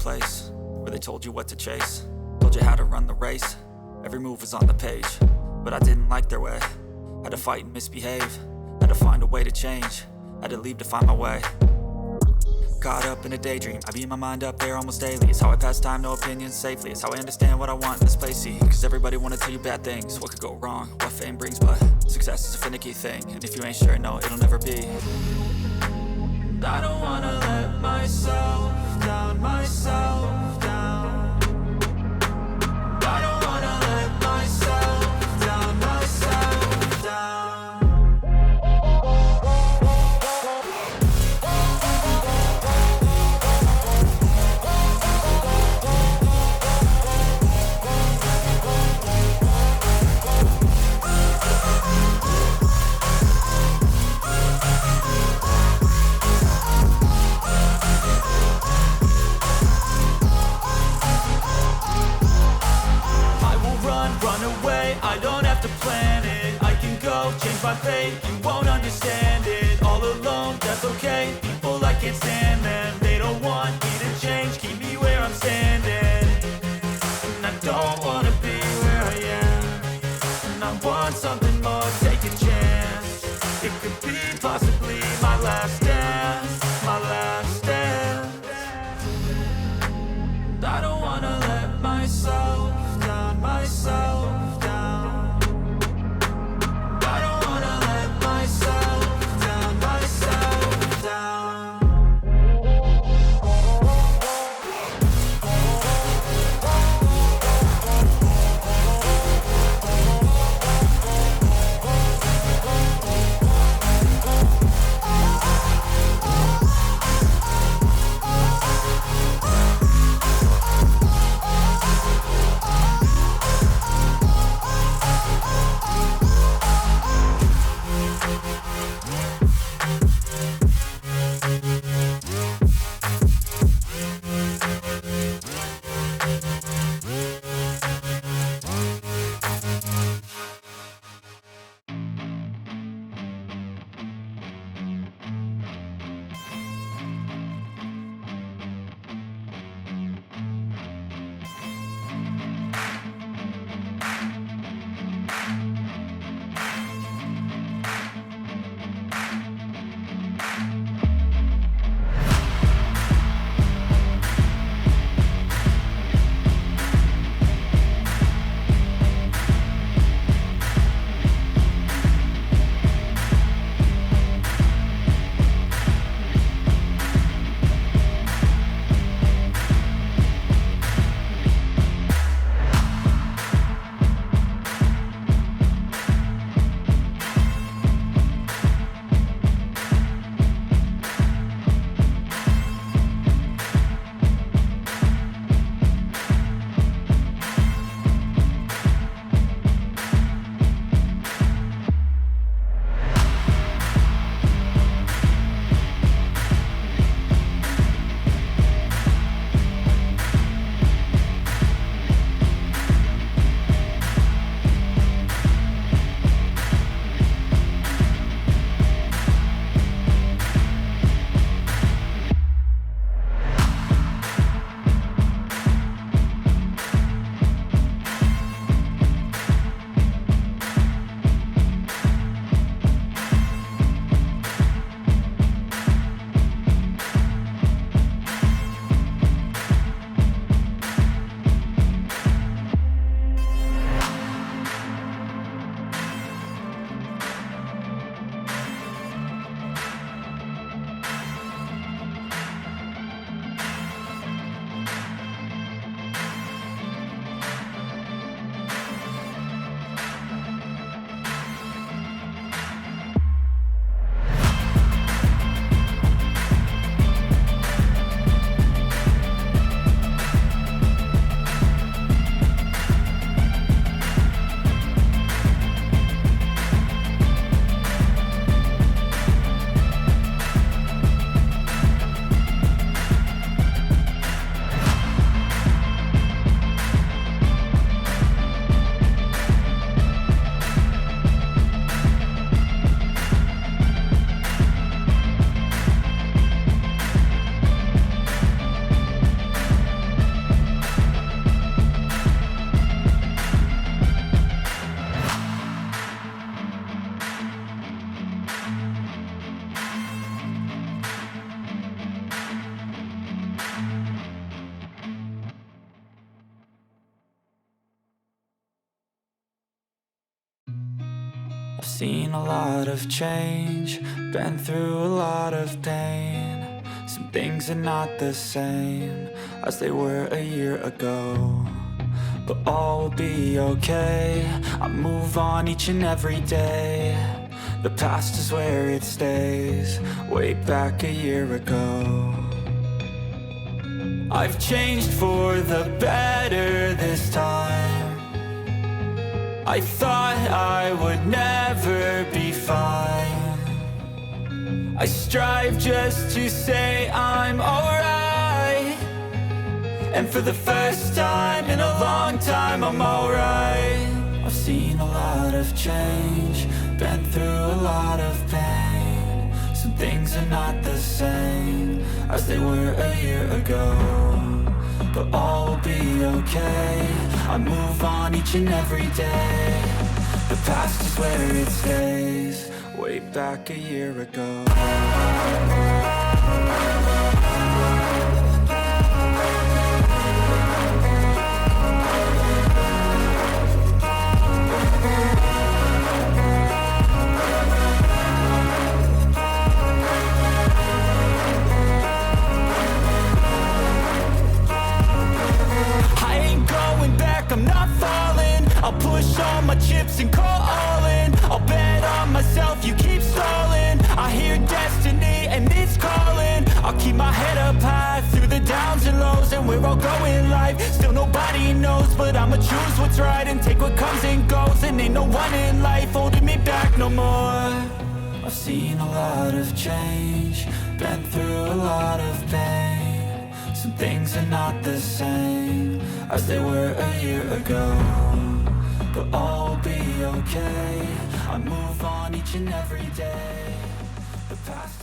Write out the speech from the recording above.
place where they told you what to chase, told you how to run the race. Every move was on the page, but I didn't like their way. Had to fight and misbehave, had to find a way to change, had to leave to find my way. Caught up in a daydream, I beat my mind up there almost daily. It's how I pass time, no opinions safely. It's how I understand what I want in this place, see. Cause everybody wanna tell you bad things, what could go wrong, what fame brings. But success is a finicky thing, and if you ain't sure, no, it'll never be. I don't wanna let myself down, myself down. I don't wanna let myself down, myself down. I don't have to plan it, I can go change my fate. You won't understand it, all alone, that's okay. People, I can't stand them, they don't want me to change. Keep me where I'm standing, and I don't wanna be where I am. And I want something more, take a chance. It could be possibly my last dance, my last dance. I don't wanna let myself down, myself. I've seen a lot of change, been through a lot of pain. Some things are not the same as they were a year ago, but all will be okay. I move on each and every day. The past is where it stays, way back a year ago. I've changed for the better this time. I thought I would never be fine. I strive just to say I'm alright, and for the first time in a long time I'm alright. I've seen a lot of change, been through a lot of pain. Some things are not the same as they were a year ago, but all will be okay. I move on each and every day. The past is where it stays, way back a year ago. I'm not falling, I'll push all my chips and call all in. I'll bet on myself, you keep stalling. I hear destiny and it's calling. I'll keep my head up high through the downs and lows, and we're all going life. Still nobody knows, but I'ma choose what's right and take what comes and goes. And ain't no one in life holding me back no more. I've seen a lot of change, been through a lot of pain. Some things are not the same as they were a year ago, but all will be okay. I move on each and every day. The past